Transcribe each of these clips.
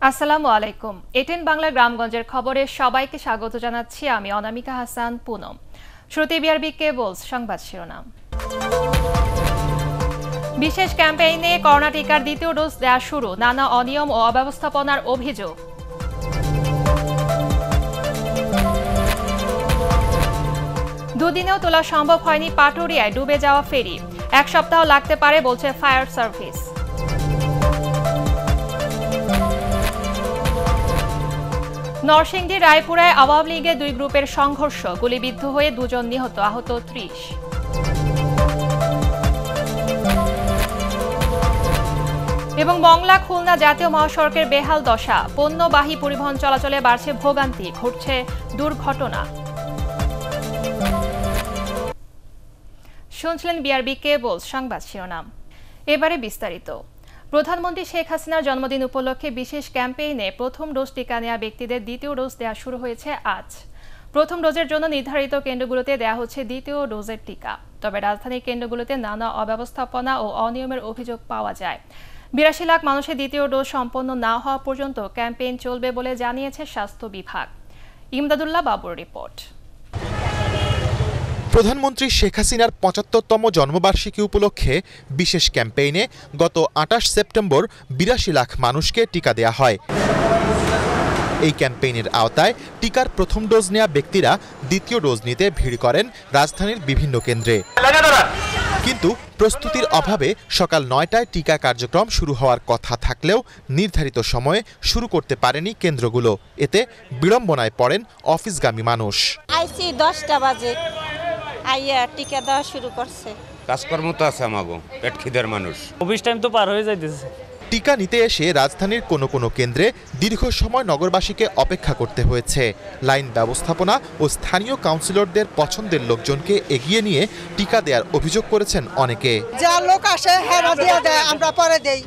আসসালামু আলাইকুম। এটিএন বাংলা গ্রামগঞ্জের খবরে সবাইকে স্বাগত জানাচ্ছি আমি অনামিকা হাসান পুনম। শ্রুতি বিআরবি কেবলস সংবাদ শিরোনাম। বিশেষ ক্যাম্পেইনে করোনা টিকার দ্বিতীয় ডোজ দেওয়া শুরু, নানা অনিয়ম ও অব্যবস্থাপনার অভিযোগ। দুদিনেও তোলা সম্ভব হয়নি পাটুরিয়ায় ডুবে যাওয়া ফেরি, এক সপ্তাহ লাগতে পারে বলছে ফায়ার সার্ভিস। নরসিংদী রায়পুরায় আওয়ামী লীগের দুই গ্রুপের সংঘর্ষ, গুলিবিদ্ধ হয়ে দুজন নিহত, আহত ৩০। এবং মংলা খুলনা জাতীয় মহাসড়কের বেহাল দশা, পণ্যবাহী পরিবহন চলাচলে বাড়ছে ভোগান্তি, ঘটছে দুর্ঘটনা। শুনছিলেন বিআরবি কেবলস সংবাদ শিরোনাম। এবারে বিস্তারিত। প্রধানমন্ত্রী শেখ হাসিনার জন্মদিন উপলক্ষে বিশেষ ক্যাম্পেইনে প্রথম ডোজ টিকা নেওয়া ব্যক্তিদের দ্বিতীয় ডোজ দেওয়া শুরু হয়েছে আজ। প্রথম ডোজের জন্য নির্ধারিত কেন্দ্রগুলোতে দেওয়া হচ্ছে দ্বিতীয় ডোজের টিকা। তবে রাজধানীর কেন্দ্রগুলোতে নানা অব্যবস্থাপনা ও অনিয়মের অভিযোগ পাওয়া যায়। ৮২ লাখ মানুষের দ্বিতীয় ডোজ সম্পন্ন না হওয়া পর্যন্ত ক্যাম্পেইন চলবে বলে জানিয়েছে স্বাস্থ্য বিভাগ। ইমদাদুল্লাহ বাবুর রিপোর্ট। প্রধানমন্ত্রী শেখ হাসিনার ৭৫তম জন্মবার্ষিকী উপলক্ষে বিশেষ ক্যাম্পেইনে গত ২৮ সেপ্টেম্বর ৮২ লাখ মানুষকে টিকা দেয়া হয়। এই ক্যাম্পেইনের আওতায় টিকার প্রথম ডোজ নেওয়া ব্যক্তিরা দ্বিতীয় ডোজ নিতে ভিড় করেন রাজধানীর বিভিন্ন কেন্দ্রে। কিন্তু প্রস্তুতির অভাবে সকাল ৯টায় টিকা কার্যক্রম শুরু হওয়ার কথা থাকলেও নির্ধারিত সময়ে শুরু করতে পারেনি কেন্দ্রগুলো। এতে বিড়ম্বনায় পড়েন অফিসগামী মানুষ। 10টা বাজে আইয়া টিকা দেওয়া শুরু করছে। কাজকর্ম তো আছে আমাগো, পেট খিদের মানুষ। অফিস টাইম তো পার হয়ে যাইতেছে। টিকা নিতে এসে রাজধানীর কোনো কোনো কেন্দ্রে দীর্ঘ সময় নগরবাসীকে অপেক্ষা করতে হয়েছে। লাইন ব্যবস্থাপনা ও স্থানীয় কাউন্সিলরদের পছন্দের লোকজনকে এগিয়ে নিয়ে টিকা দেওয়ার অভিযোগ করেছেন অনেকে। যা লোক আসে হ্যাঁ দিয়া দেয়, আমরা পরে দেই।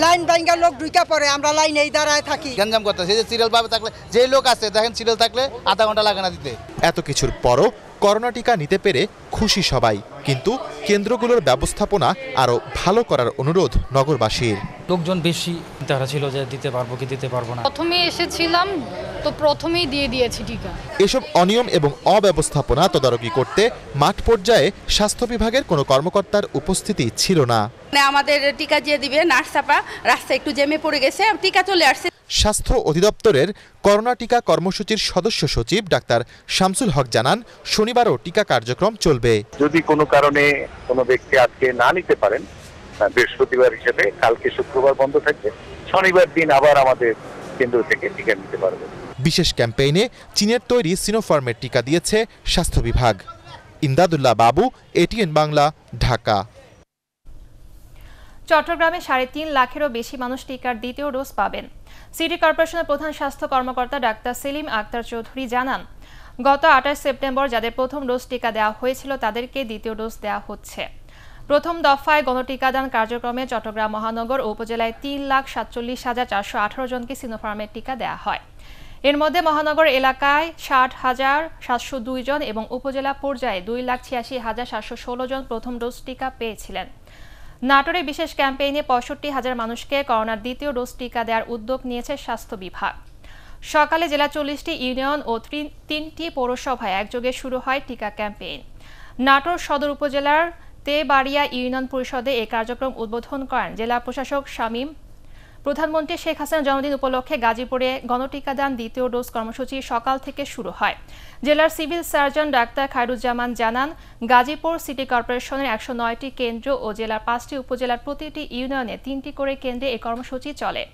লাইন ভাঙ্গা লোক ঢুকে পড়ে, আমরা লাইনেই দাঁড়ায় থাকি। গঞ্জাম করতেছে যে সিরিয়াল ভাবে থাকলে, যে লোক আছে দেখেন সিরিয়াল থাকলে আধা ঘন্টা লাগে না দিতে। এত কিছুর পরও করোনা টিকা নিতে পেরে খুশি সবাই, কিন্তু কেন্দ্রগুলোর ব্যবস্থাপনা আরও ভালো করার অনুরোধ নগরবাসীর। লোকজন বেশি, তারা ছিল যে দিতে পারবো কি দিতে পারবো না। প্রথমে এসেছিলাম তো প্রথমেই দিয়ে দিয়েছি টিকা। এসব অনিয়ম এবং অব্যবস্থাপনা তদারকি করতে মাঠ পর্যায়ে স্বাস্থ্য বিভাগের কোনো কর্মকর্তার উপস্থিতি ছিল না। আমাদের টিকা দিয়ে দিবে, নার্স চাপা রাস্তা একটু জেমে পড়ে গেছে, টিকা চলে আসছে। স্বাস্থ্য অধিদপ্তরের করোনা টিকা কর্মসূচির সদস্য সচিব ডাক্তার শামসুল হক জানান, শনিবারও টিকা কার্যক্রম চলবে। যদি কোনো কারণে কোনো ব্যক্তি আজকে না নিতে পারেন, বৃহস্পতিবার হিসেবে কালকে শুক্রবার বন্ধ থাকবে, শনিবার দিন আবার আমাদের কেন্দ্র থেকে টিকা নিতে পারবে। বিশেষ ক্যাম্পেইনে চীনের তৈরি সিনোফার্মের টিকা দিয়েছে স্বাস্থ্য বিভাগ। ইমদাদুল্লাহ বাবু, এটিএন বাংলা, ঢাকা। চট্টগ্রামে ৩.৫ লাখেরও বেশি মানুষ টিকার দ্বিতীয় ডোজ পাবেন। সিটি কর্পোরেশনের প্রধান স্বাস্থ্য কর্মকর্তা ডাক্তার সেলিম আক্তার চৌধুরী জানান, গত ২৮ সেপ্টেম্বর যাদের প্রথম ডোজ টিকা দেওয়া হয়েছিল তাদেরকে দ্বিতীয় ডোজ দেওয়া হচ্ছে। প্রথম দফায় গণটিকাদান কার্যক্রমে চট্টগ্রাম মহানগর ও উপজেলায় ৩,৪৭,৪১৮ জনকে সিনোফার্মের টিকা দেওয়া হয়। এর মধ্যে মহানগর এলাকায় ৬০,৭০২ জন এবং উপজেলা পর্যায়ে ২,৮৬,৭১৬ জন প্রথম ডোজ টিকা পেয়েছিলেন। নাটোরে বিশেষ ক্যাম্পেইনে ৬৫,০০০ মানুষকে করোনার দ্বিতীয় ডোজ টিকা দেওয়ার উদ্যোগ নিয়েছে স্বাস্থ্য বিভাগ। সকালে জেলা ৪০টি ইউনিয়ন ও ৩টি পৌরসভায় একযোগে শুরু হয় টিকা ক্যাম্পেইন। নাটোর সদর উপজেলার তেবাড়িয়া ইউনিয়ন পরিষদে এই কার্যক্রম উদ্বোধন করেন জেলা প্রশাসক শামীম। প্রধানমন্ত্রী শেখ হাসিনার জন্মদিন উপলক্ষে গাজীপুরে গণটিকাদান দ্বিতীয় ডোজ কর্মসূচি সকাল থেকে শুরু হয়। জেলার সিভিল সার্জন ডাক্তার খায়রুজ্জামান জানান, গাজীপুর সিটি কর্পোরেশনের ১০৯টি কেন্দ্র ও জেলার ৫টি উপজেলার প্রতিটি ইউনিয়নে ৩টি করে কেন্দ্রে এই কর্মসূচি চলে।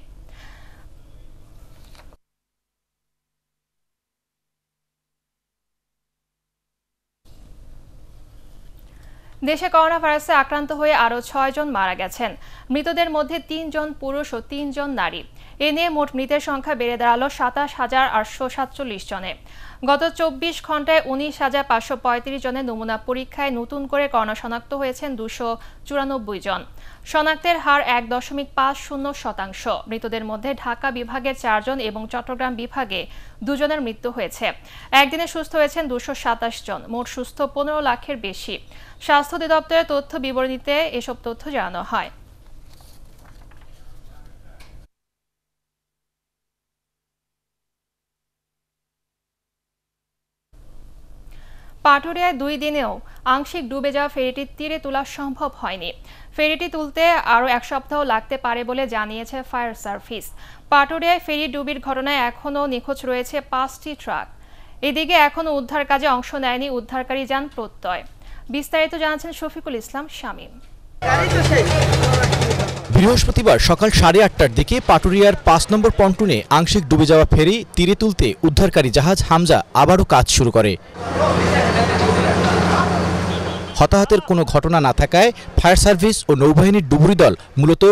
দেশে করোনা ভাইরাসে আক্রান্ত হয়ে আরও ৬ জন মারা গেছেন। মৃতদের মধ্যে ৩ জন পুরুষ ও ৩ জন নারী। এ নিয়ে মোট মৃতের সংখ্যা বেড়ে দাঁড়ালো ২৭,৮৪৭ জনে। গত ২৪ ঘন্টায় ১৯,৫৩৫ জনের নমুনা পরীক্ষায় নতুন করে করোনা শনাক্ত হয়েছেন ২৯৪ জন। শনাক্তের হার ১.৫০%। মৃতদের মধ্যে ঢাকা বিভাগের ৪ জন এবং চট্টগ্রাম বিভাগে ২ জনের মৃত্যু হয়েছে। একদিনে সুস্থ হয়েছেন ২২৭ জন। মোট সুস্থ ১৫ লাখের বেশি। স্বাস্থ্য অধিদপ্তরের তথ্য বিবরণীতে এসব তথ্য জানানো হয়। পাটুরিয়ায় 2 দিনেও আংশিক ডুবে যাওয়া ফেরিটি তীরে তোলা সম্ভব হয়নি। ফেরিটি তুলতে আরও 1 সপ্তাহ লাগতে পারে বলে জানিয়েছে ফায়ার সার্ভিস। পাটুরিয়ায় ফেরি ডুবির ঘটনায় এখনও নিখোঁজ রয়েছে 5টি ট্রাক। এদিকে এখনও উদ্ধার কাজে অংশ নেয়নি উদ্ধারকারী যান প্রত্যয়। বিস্তারিত জানাচ্ছেন শফিকুল ইসলাম শামীম। বৃহস্পতিবার সকাল 8:30টার দিকে পাটুরিয়ার 5 নম্বর পন্টুনে আংশিক ডুবে যাওয়া ফেরি তীরে তুলতে উদ্ধারকারী জাহাজ হামজা আবারও কাজ শুরু করে। হতাহতের কোনো ঘটনা না থাকায় ফায়ার সার্ভিস ও নৌবাহিনীর ডুবুরি দল মূলত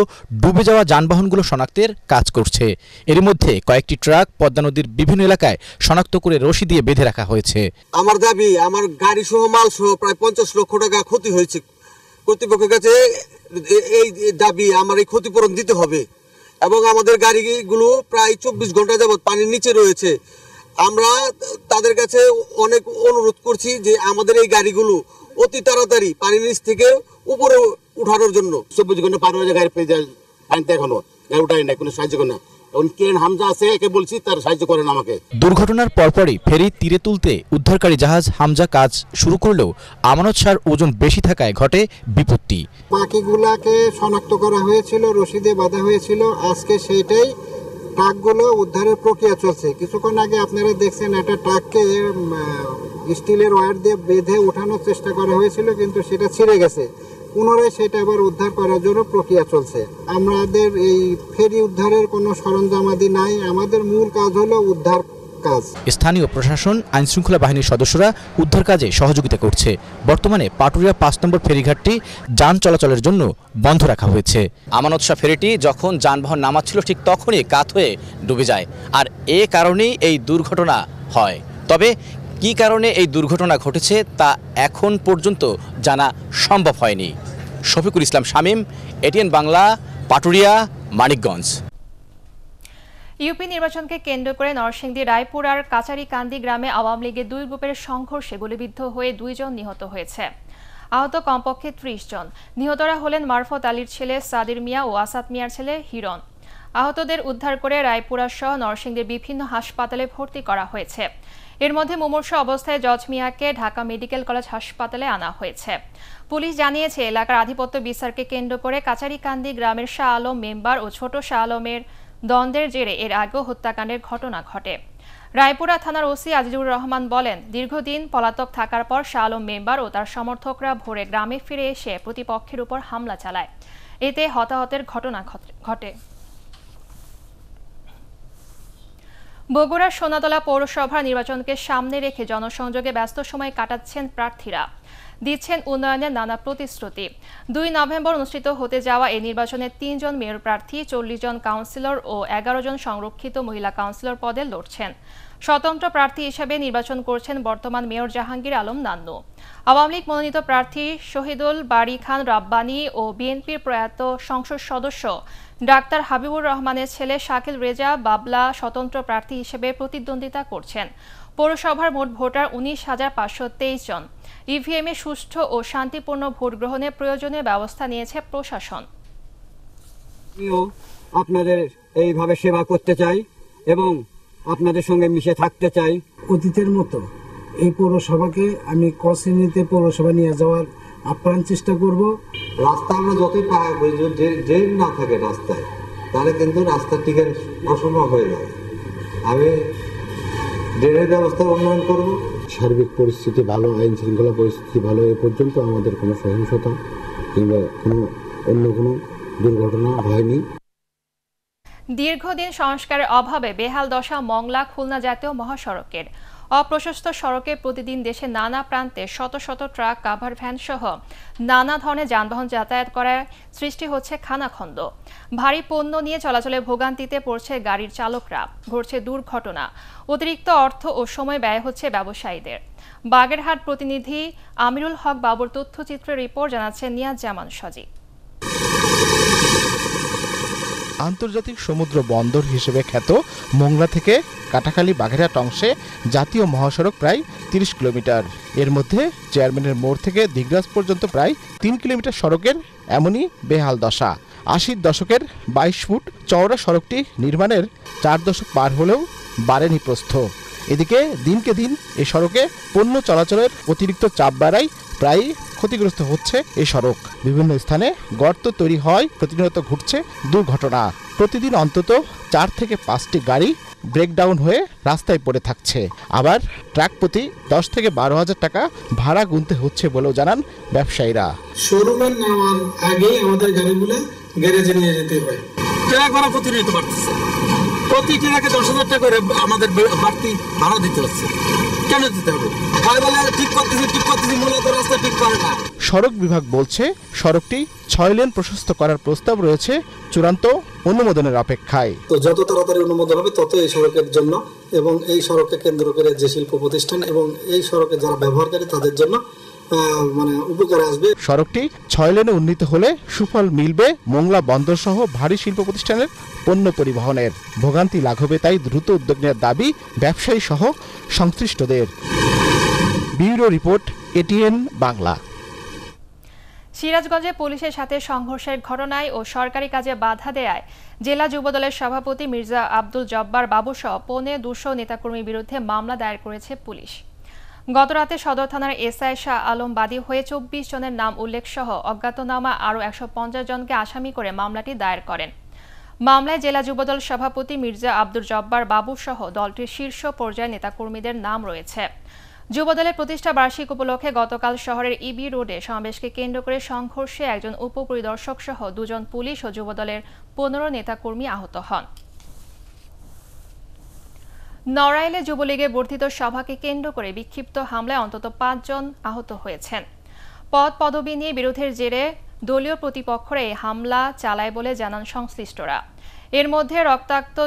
ডুবে যাওয়া যানবাহনগুলো শনাক্তের কাজ করছে। এর মধ্যে কয়েকটি ট্রাক পদ্মা নদীর বিভিন্ন এলাকায় শনাক্ত করে রশি দিয়ে বেঁধে রাখা হয়েছে। আমার দাবি, আমার গাড়ি সহ মাল সহ প্রায় 50 লক্ষ টাকা ক্ষতি হয়েছে। কর্তৃপক্ষের কাছে এই দাবি, আমার এই ক্ষতিপূরণ দিতে হবে এবং আমাদের গাড়িগুলো প্রায় 24 ঘন্টা যাবত পানির নিচে রয়েছে। আমরা তাদের কাছে অনেক অনুরোধ করছি যে আমাদের এই গাড়িগুলো অতি তাড়াতাড়ি পানির নিচ থেকে উপরে উঠানোর জন্য। 24 ঘন্টা পার হয়ে যায়, গাড়ি পেয়ে যায় পানিতে, এখনো গাড়ি উঠায় না, কোনো সাহায্য করে না। হামজা আছে, একে বলছি তার সাহায্য করেন আমাকে। দুর্ঘটনার পরপরই ফেরি তীরে তুলতে উদ্ধারকারী জাহাজ হামজা কাজ শুরু করলেও আমানত শাহর ওজন বেশি থাকায় ঘটে বিপত্তি। বাকিগুলাকে শনাক্ত করা হয়েছিল, রশিদে বাঁধা হয়েছিল। আজকে সেইটাই ট্রাকগুলো উদ্ধারের প্রক্রিয়া চলছে। কিছুক্ষণ আগে আপনারা দেখছেন একটা ট্রাককে স্টিলের ওয়্যার দিয়ে বেঁধে ওঠানোর চেষ্টা করা হয়েছিল, কিন্তু সেটা ছিঁড়ে গেছে। পুনরায় সেটা আবার উদ্ধার করার জন্য প্রক্রিয়া চলছে। আমাদের এই ফেরি উদ্ধারের কোনো সরঞ্জামাদি নাই, আমাদের মূল কাজ হলো উদ্ধার কাজ। স্থানীয় প্রশাসন, আইনশৃঙ্খলা বাহিনীর সদস্যরা উদ্ধার কাজে সহযোগিতা করছে। বর্তমানে পাটুরিয়া 5 নম্বর ফেরিঘাটটি যান চলাচলের জন্য বন্ধ রাখা হয়েছে। আমানত শাহ ফেরিটি যখন যানবাহন নামাচ্ছিল ঠিক তখনই কাত হয়ে ডুবে যায়, আর এ কারণেই এই দুর্ঘটনা হয়। তবে কী কারণে এই দুর্ঘটনা ঘটেছে তা এখন পর্যন্ত জানা সম্ভব হয়নি। শফিকুল ইসলাম শামীম, এটিএন বাংলা, পাটুরিয়া, মানিকগঞ্জ। ইউপি নির্বাচনকে কেন্দ্র করে নরসিংদী রায়পুরার কাচারিকান্দি গ্রামে আওয়ামী লীগের 2 গ্রুপের সংঘর্ষে গুলিবিদ্ধ হয়ে 2 জন নিহত হয়েছে। আহত কমপক্ষে 30 জন। নিহতরা হলেন মারফত আলীর ছেলে সাদির মিয়া ও আসাদ মিয়ার ছেলে হিরণ। আহতদের উদ্ধার করে রায়পুরা সহ নরসিংদীর বিভিন্ন হাসপাতালে ভর্তি করা হয়েছে। এর মধ্যে মুমূর্ষু অবস্থায় জজ মিয়াকে ঢাকা মেডিকেল কলেজ হাসপাতালে আনা হয়েছে। পুলিশ জানিয়েছে, এলাকার আধিপত্য বিস্তারকে কেন্দ্র করে কাচারিকান্দি গ্রামের শাহ আলম মেম্বার ও ছোট শাহ আলমের দ্বন্দ্বের জেরে এর আগেও হত্যাকাণ্ডের ঘটনা ঘটে। রায়পুরা থানার ওসি আজিজুর রহমান বলেন, দীর্ঘদিন পলাতক থাকার পর শাহ আলম মেম্বার ও তার সমর্থকরা ভোরে গ্রামে ফিরে এসে প্রতিপক্ষের উপর হামলা চালায়। এতে হতাহতের ঘটনা ঘটে। বগুড়ার সোনাতলা পৌরসভা নির্বাচনকে সামনে রেখে জনসংযোগে ব্যস্ত সময় কাটাচ্ছেন প্রার্থীরা, দিচ্ছেন উন্নয়নের নানা প্রতিশ্রুতি। 2 নভেম্বর অনুষ্ঠিত হতে যাওয়া এই নির্বাচনে 3 জন মেয়র প্রার্থী, 40 জন কাউন্সিলর ও 11 জন সংরক্ষিত মহিলা কাউন্সিলর পদে লড়ছেন। স্বতন্ত্র প্রার্থী হিসেবে নির্বাচন করছেন বর্তমান মেয়র জাহাঙ্গীর আলম নান্নু। আওয়ামী লীগ মনোনীত প্রার্থী শহীদুল বারী খান রাব্বানী ও বিএনপির প্রয়াত সংসদ সদস্য ডাক্তার হাবিবুর রহমানের ছেলে শাকিল রেজা বাবলা স্বতন্ত্র প্রার্থী হিসেবে প্রতিদ্বন্দ্বিতা করছেন। পৌরসভার মোট ভোটার 19,523 জন। ইভিএমে সুষ্ঠু ও শান্তিপূর্ণ ভোট গ্রহণের প্রয়োজনীয় ব্যবস্থা নিয়েছে প্রশাসন। আপনাদের এইভাবে সেবা করতে চাই এবং আপনাদের সঙ্গে মিশে থাকতে চাই। অতীতের মতো এই পৌরসভাকে আমি ক শ্রেণীতে পৌরসভা নিয়ে যাওয়ার আপ্রাণ চেষ্টা করব। রাস্তা আমরা যতই ড্রেন না থাকে রাস্তায়, তাহলে কিন্তু রাস্তার টিকে অসম্ভব হয়ে যায়। আমি ড্রেনের ব্যবস্থা উন্নয়ন করব। সার্বিক পরিস্থিতি ভালো, আইন শৃঙ্খলা পরিস্থিতি ভালো, এ পর্যন্ত আমাদের কোনো সহিংসতা কিংবা অন্য কোনো দুর্ঘটনা হয়নি। দীর্ঘদিন সংস্কারের অভাবে বেহাল দশা মংলা খুলনা জাতীয় মহাসড়কের। অপ্রশস্ত সড়কে প্রতিদিন দেশের নানা প্রান্তে শত শত ট্রাক, কাভার ভ্যান সহ নানা ধরনের যানবাহন যাতায়াত করায় সৃষ্টি হচ্ছে খানাখন্দ। ভারী পণ্য নিয়ে চলাচলে ভোগান্তিতে পড়ছে গাড়ির চালকরা, ঘটছে দুর্ঘটনা। অতিরিক্ত অর্থ ও সময় ব্যয় হচ্ছে ব্যবসায়ীদের। বাগেরহাট প্রতিনিধি আমিরুল হক বাবুর তথ্যচিত্রের রিপোর্ট জানাচ্ছেন নিয়াজ জামান সজি। আন্তর্জাতিক সমুদ্র বন্দর হিসেবে খ্যাত মোংলা থেকে কাটাখালী বাগেরহাট অংশে জাতীয় মহাসড়ক প্রায় 30 কিলোমিটার। এর মধ্যে চেয়ারম্যানের মোড় থেকে দিগরাজ পর্যন্ত প্রায় 3 কিলোমিটার সড়কের এমনই বেহাল দশা। 80 দশকের 22 ফুট চওড়া সড়কটি নির্মাণের 4 দশক পার হলেও বাড়েনি প্রস্থ। এদিকে দিনকে দিন এই সড়কে পণ্য চলাচলের অতিরিক্ত চাপ বাড়ায় প্রায় ক্ষতিগ্রস্ত হচ্ছে এই সড়ক। বিভিন্ন স্থানে গর্ত তৈরি হয়, প্রতিনিয়ত ঘটছে দুর্ঘটনা। প্রতিদিন অন্তত 4 থেকে 5টি গাড়ি ব্রেকডাউন হয়ে রাস্তায় পড়ে থাকছে। আবার ট্রাক প্রতি 10 থেকে 12,000 টাকা ভাড়া গুনতে হচ্ছে বলেও জানান ব্যবসায়ীরা। শোরুমে নেওয়ার আগে আমাদের গাড়িগুলো গ্যারেজে নিয়ে যেতে হয়। ট্রাক ভাড়া প্রতিনিয়ত বাড়তেছে, প্রতি ট্রাকে 10,000 টাকা করে আমাদের বাড়তি ভাড়া দিতে হচ্ছে। কেন দিতে হবে? ঠিক করতেছি মূলত রাস্তা ঠিক করে না। সড়ক বিভাগ বলছে সড়কটি 6 লেন প্রশস্ত করার প্রস্তাব রয়েছে, চূড়ান্ত অনুমোদনের অপেক্ষায়। তো যত তাড়াতাড়ি অনুমোদন হবে তত এই সড়কের জন্য এবং এই সড়ককে কেন্দ্র করে যে শিল্প প্রতিষ্ঠান এবং এই সড়কে যারা ব্যবহারকারী তাদের জন্য উপকার আসবে। সড়কটি 6 লেনে উন্নীত হলে সুফল মিলবে মোংলা বন্দর সহ ভারী শিল্প প্রতিষ্ঠানের পণ্য পরিবহনের। ভোগান্তি লাঘবে তাই দ্রুত উদ্যোগ নেওয়ার দাবি ব্যবসায়ী সহ সংশ্লিষ্টদের। Bureau report, ATN Bangla. সিরাজগঞ্জে পুলিশের সাথে সংঘর্ষের ঘটনায় ও সরকারি কাজে বাধা দেয়ায় জেলা যুবদলের সভাপতি মির্জা আব্দুল জব্বার বাবুসহ 250 নেতাকর্মীর বিরুদ্ধে মামলা দায়ের করেছে পুলিশ। গতরাতে সদর থানার এসআই শাহ আলম বাদী হয়ে 24 জনের নাম উল্লেখ সহ অজ্ঞাতনামা আরও 150 জনকে আসামি করে মামলাটি দায়ের করেন। মামলায় জেলা যুবদল সভাপতি মির্জা আব্দুল জব্বার বাবুসহ দলটির শীর্ষ পর্যায়ের নেতাকর্মীদের নাম রয়েছে। যুবদলের প্রতিষ্ঠা বার্ষিক উপলক্ষে গতকাল শহরের ইবি রোডে সমাবেশকে কেন্দ্র করে সংঘর্ষে একজন উপপরিদর্শক সহ 2 জন পুলিশ ও যুবদলের 15 নেতাকর্মী আহত হন। নড়াইলে যুবলীগের বর্ধিত সভাকে কেন্দ্র করে বিক্ষিপ্ত হামলায় অন্তত 5 জন আহত হয়েছেন। পদ পদবি নিয়ে বিরোধের জেরে দলীয় প্রতিপক্ষরা এই হামলা চালায় বলে জানান সংশ্লিষ্টরা। এর মধ্যে রক্তাক্ত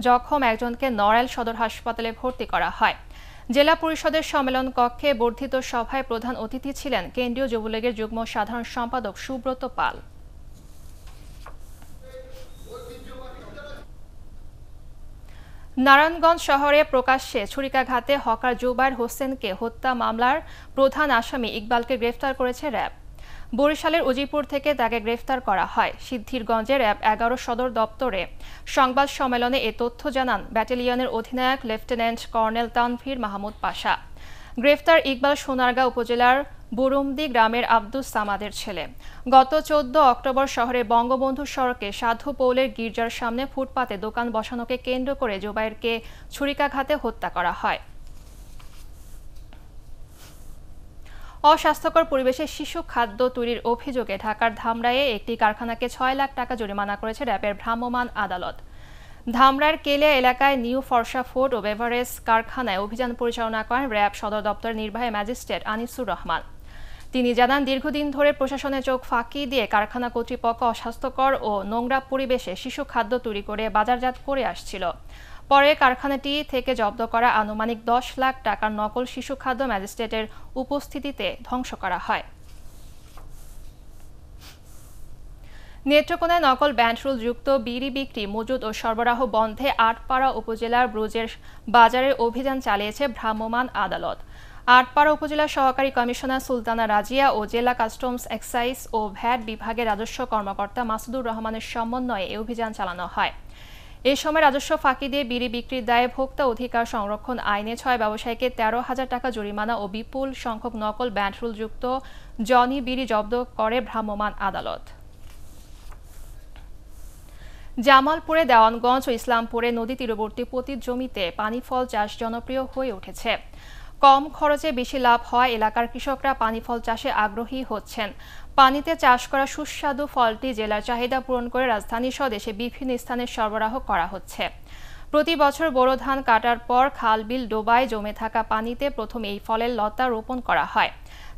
জখম একজনকে নড়াইল সদর হাসপাতালে ভর্তি করা হয়। জেলা পরিষদের সম্মেলন কক্ষে বর্ধিত সভায় প্রধান অতিথি ছিলেন কেন্দ্রীয় যুবলীগের যুগ্ম সাধারণ সম্পাদক সুব্রত পাল। নারায়ণগঞ্জ শহরে প্রকাশ্যে ছুরিকাঘাতে হকার জুবায়ের হোসেনকে হত্যা মামলার প্রধান আসামি ইকবালকে গ্রেফতার করেছে র্যাব। বরিশালের উজিপুর থেকে তাকে গ্রেফতার করা হয়। সিদ্ধিরগঞ্জের র্যাব 11 সদর দপ্তরে সংবাদ সম্মেলনে এ তথ্য জানান ব্যাটালিয়নের অধিনায়ক লেফটেন্যান্ট কর্নেল তানভীর মাহমুদ পাশা। গ্রেফতার ইকবাল সোনারগাঁ উপজেলার বুরুমদি গ্রামের আব্দুস সামাদের ছেলে। গত 14 অক্টোবর শহরের বঙ্গবন্ধু সড়কে সাধু পৌলের গির্জার সামনে ফুটপাতে দোকান বসানোকে কেন্দ্র করে জুবায়েরকে ছুরিকাঘাতে হত্যা করা হয়। অস্বাস্থ্যকর পরিবেশে শিশু খাদ্য তৈরির অভিযোগে ঢাকার ধামরাইয়ে একটি কারখানাকে 6 লাখ টাকা জরিমানা করেছে র্যাবের ভ্রাম্যমাণ আদালত। ধামরাইয়ের কেলিয়া এলাকায় নিউ ফরসা ফুড ও বেভারেজ কারখানায় অভিযান পরিচালনা করেন র্যাব সদর দপ্তরের নির্বাহী ম্যাজিস্ট্রেট আনিসুর রহমান। তিনি জানান, দীর্ঘদিন ধরে প্রশাসনের চোখ ফাঁকি দিয়ে কারখানা কর্তৃপক্ষ অস্বাস্থ্যকর ও নোংরা পরিবেশে শিশু খাদ্য তৈরি করে বাজারজাত করে আসছিল। পরে কারখানাটি থেকে জব্দ করা আনুমানিক 10 লাখ টাকার নকল শিশু খাদ্য ম্যাজিস্ট্রেটের উপস্থিতিতে ধ্বংস করা হয়। নেত্রকোনায় নকল ব্যান্ডরুল যুক্ত বিড়ি বিক্রি, মজুদ ও সরবরাহ বন্ধে আটপাড়া উপজেলার ব্রুজের বাজারের অভিযান চালিয়েছে ভ্রাম্যমাণ আদালত। আটপাড়া উপজেলা সহকারী কমিশনার সুলতানা রাজিয়া ও জেলা কাস্টমস এক্সাইজ ও ভ্যাট বিভাগের রাজস্ব কর্মকর্তা মাসুদুর রহমানের সমন্বয়ে এই অভিযান চালানো হয়। এ সময় রাজস্ব ফাঁকি দিয়ে বিড়ি বিক্রির দায়ে ভোক্তা অধিকার সংরক্ষণ আইনে 6 ব্যবসায়ীকে 13,000 টাকা জরিমানা ও বিপুল সংখ্যক নকল ব্যান্ডরুল যুক্ত জনি বিড়ি জব্দ করে ভ্রাম্যমাণ আদালত। জামালপুরে দেওয়ানগঞ্জ ও ইসলামপুরে নদী তীরবর্তী পতিত জমিতে পানি ফল চাষ জনপ্রিয় হয়ে উঠেছে। কম খরচে বেশি লাভ হয় এলাকার কৃষকরা পানি ফল চাষে আগ্রহী হচ্ছেন। পানিতে চাষ করা সুস্বাদু ফলটি জেলার চাহিদা পূরণ করে রাজধানী সহ দেশে বিভিন্ন স্থানে সরবরাহ করা হচ্ছে। প্রতি বছর বোরো ধান কাটার পর খাল বিল ডোবায় জমে থাকা পানিতে প্রথম এই ফলের লতা রোপণ করা হয়।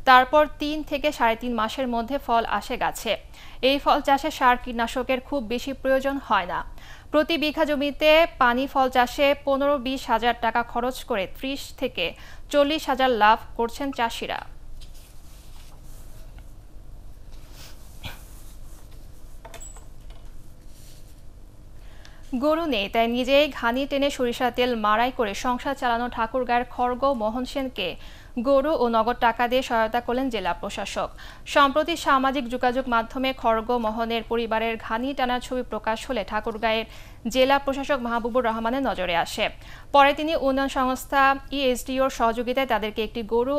তারপর 3 থেকে 3.5 মাসের মধ্যে ফল আসে গাছে। এই ফল চাষে সার কীটনাশকের খুব বেশি প্রয়োজন হয় না। প্রতি বিঘা জমিতে পানি ফল চাষে 15-20 হাজার টাকা খরচ করে 30 থেকে 40 হাজার লাভ করছেন চাষিরা। গরু নেই, তাই নিজেই ঘানি টেনে সরিষা তেল মাড়াই করে সংসার চালানো ঠাকুরগাঁয়ের খড়গ মোহন সেনকে গরু ও নগদ টাকা দিয়ে সহায়তা করলেন জেলা প্রশাসক। সম্প্রতি সামাজিক যোগাযোগ মাধ্যমে খড়গ মোহনের পরিবারের ঘানি টানার ছবি প্রকাশ হলে ঠাকুরগাঁয়ের জেলা প্রশাসক মাহবুবুর রহমানের নজরে আসে। পরে তিনি উন্নয়ন সংস্থা ইএসডিওর সহযোগিতায় তাদেরকে একটি গরু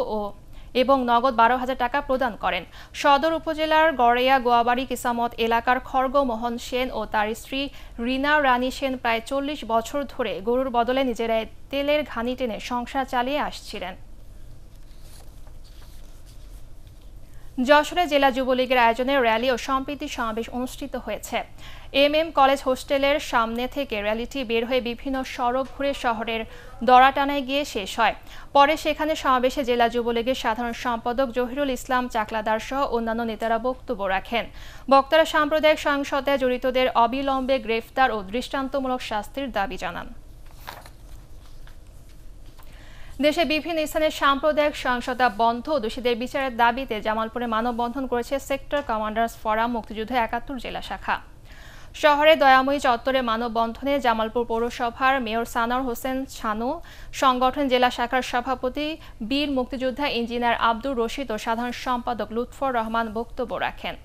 এবং নগদ 12,000 টাকা প্রদান করেন। সদর উপজেলার গড়েয়া গোয়াবাড়ি কিসামত এলাকার খড়গ মোহন সেন ও তার স্ত্রী রিনা রানী সেন প্রায় 40 বছর ধরে গরুর বদলে নিজেরাই তেলের ঘানি টেনে সংসার চালিয়ে আসছিলেন। যশোরে জেলা যুবলীগের আয়োজনে র্যালি ও সম্প্রীতি সমাবেশ অনুষ্ঠিত হয়েছে। MM কলেজ হোস্টেলের সামনে থেকে র্যালিটি বের হয়ে বিভিন্ন সড়ক ঘুরে শহরের দড়াটানায় গিয়ে শেষ হয়। পরে সেখানে সমাবেশে জেলা যুবলীগের সাধারণ সম্পাদক জহিরুল ইসলাম চাকলাদার সহ অন্যান্য নেতারা বক্তব্য রাখেন। বক্তারা সাম্প্রদায়িক সহিংসতায় জড়িতদের অবিলম্বে গ্রেফতার ও দৃষ্টান্তমূলক শাস্তির দাবি জানান। দেশে বিভিন্ন স্থানে সাম্প্রদায়িক সহিংসতা বন্ধ ও দোষীদের বিচারের দাবিতে জামালপুরে মানববন্ধন করেছে সেক্টর কমান্ডার্স ফোরাম মুক্তিযুদ্ধ ৭১ জেলা শাখা। শহরে দয়াময়ী চত্বরে মানববন্ধনে জামালপুর পৌরসভার মেয়র সানোয়ার হোসেন ছানু, সংগঠন জেলা শাখার সভাপতি বীর মুক্তিযোদ্ধা ইঞ্জিনিয়ার আব্দুর রশিদ ও সাধারণ সম্পাদক লুৎফর রহমান বক্তব্য রাখেন।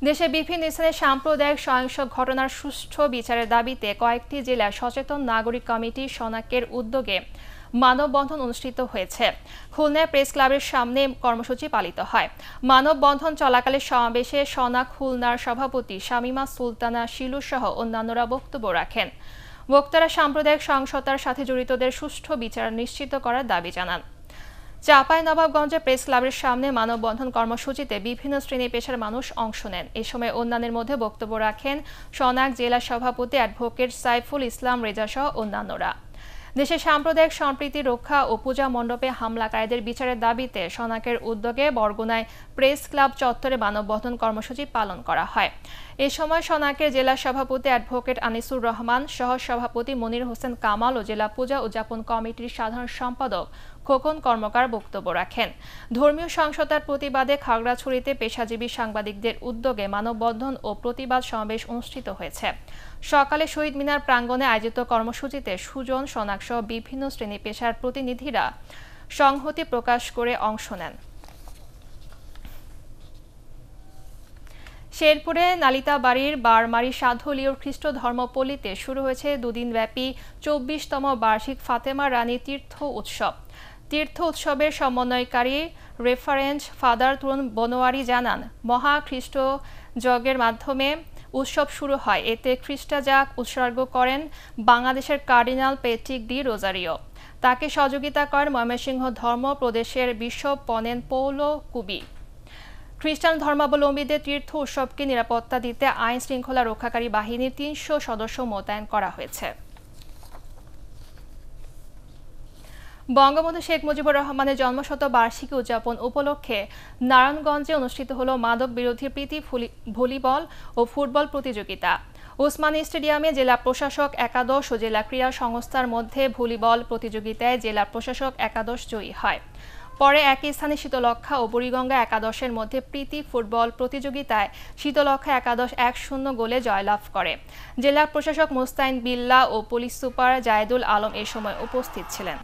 দেশে বিভিন্ন স্থানে সাম্প্রদায়িক সহিংস ঘটনার সুষ্ঠু বিচারের দাবিতে কয়েকটি জেলায় সচেতন নাগরিক কমিটি সনাকের উদ্যোগে মানববন্ধন অনুষ্ঠিত হয়েছে। খুলনায় প্রেস ক্লাবের সামনে কর্মসূচি পালিত হয়। মানববন্ধন চলাকালে সমাবেশে সনাক খুলনার সভাপতি শামিমা সুলতানা শিলু সহ অন্যান্যরা বক্তব্য রাখেন। বক্তারা সাম্প্রদায়িক সহিংসতার সাথে জড়িতদের সুষ্ঠু বিচার নিশ্চিত করার দাবি জানান। চাঁপাইনবাবগঞ্জে প্রেস ক্লাবের সামনে মানববন্ধন কর্মসূচিতে বিভিন্ন শ্রেণী পেশার মানুষ অংশ নেন। এ সময় অন্যান্যের মধ্যে বক্তব্য রাখেন সনাক জেলা সভাপতি অ্যাডভোকেট সাইফুল ইসলাম রেজা সহ অন্যান্যরা। দেশে সাম্প্রদায়িক সম্প্রীতি রক্ষা ও পূজা মণ্ডপে হামলাকারীদের বিচারের দাবিতে সনাকের উদ্যোগে বরগুনায় প্রেস ক্লাব চত্বরে মানববন্ধন কর্মসূচি পালন করা হয়। এ সময় সনাকের জেলা সভাপতি অ্যাডভোকেট আনিসুর রহমান, সহ সভাপতি মনির হোসেন কামাল ও জেলা পূজা উদযাপন কমিটির সাধারণ সম্পাদক খোকন কর্মকার বক্তব্য রাখেন। ধর্মীয় সহিংসতার প্রতিবাদে খাগড়াছড়িতে পেশাজীবী সাংবাদিকদের উদ্যোগে মানববন্ধন ও প্রতিবাদ সমাবেশ অনুষ্ঠিত হয়েছে। সকালে শহীদ মিনার প্রাঙ্গণে আয়োজিত কর্মসূচিতে সুজন, সনাক সহ বিভিন্ন শ্রেণী পেশার প্রতিনিধিরা সংহতি প্রকাশ করে অংশ নেন। শেরপুরে নালিতাবাড়ির বারমারি সাধুলিয়র খ্রিস্ট ধর্মপল্লীতে শুরু হয়েছে দুদিনব্যাপী 24তম বার্ষিক ফাতেমা রানী তীর্থ উৎসব। তীর্থ উৎসবের সমন্বয়কারী রেফারেন্ট ফাদার তরুণ বনোয়ারি জানান, মহা খ্রিস্ট যজ্ঞের মাধ্যমে উৎসব শুরু হয়। এতে খ্রিস্টাযাগ উৎসর্গ করেন বাংলাদেশের কার্ডিনাল পেট্রিক ডি রোজারিও। তাকে সহযোগিতা করেন ময়মনসিংহ ধর্ম প্রদেশের বিশপ পনেন পৌলো কুবি। খ্রিস্টান ধর্মাবলম্বীদের তীর্থ উৎসবকে নিরাপত্তা দিতে আইন শৃঙ্খলা রক্ষাকারী বাহিনীর 300 সদস্য মোতায়েন করা হয়েছে। বঙ্গবন্ধু শেখ মুজিবুর রহমানের জন্মশতবার্ষিকী উদযাপন উপলক্ষে নারায়ণগঞ্জে অনুষ্ঠিত হল মাদক বিরোধী প্রীতি ভলিবল ও ফুটবল প্রতিযোগিতা। ওসমানী স্টেডিয়ামে জেলা প্রশাসক একাদশ ও জেলা ক্রীড়া সংস্থার মধ্যে ভলিবল প্রতিযোগিতায় জেলা প্রশাসক একাদশ জয়ী হয়। পরে একই স্থানে শীতলক্ষা ও বুড়িগঙ্গা একাদশের মধ্যে প্রীতি ফুটবল প্রতিযোগিতায় শীতলক্ষা একাদশ 1-0 গোলে জয়লাভ করে। জেলা প্রশাসক মুস্তাইন বিল্লাহ ও পুলিশ সুপার জায়েদুল আলম এ সময় উপস্থিত ছিলেন।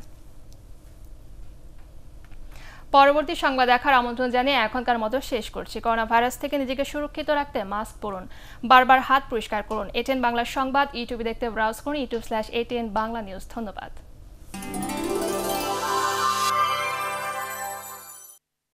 পরবর্তী সংবাদ দেখার আমন্ত্রণ জানিয়ে এখনকার মতো শেষ করছি। করোনা ভাইরাস থেকে নিজেকে সুরক্ষিত রাখতে মাস্ক পরুন, বারবার হাত পরিষ্কার করুন। ATN বাংলা সংবাদ ইউটিউবে দেখতে ব্রাউজ করুন youtube/ATN বাংলা নিউজ। ধন্যবাদ।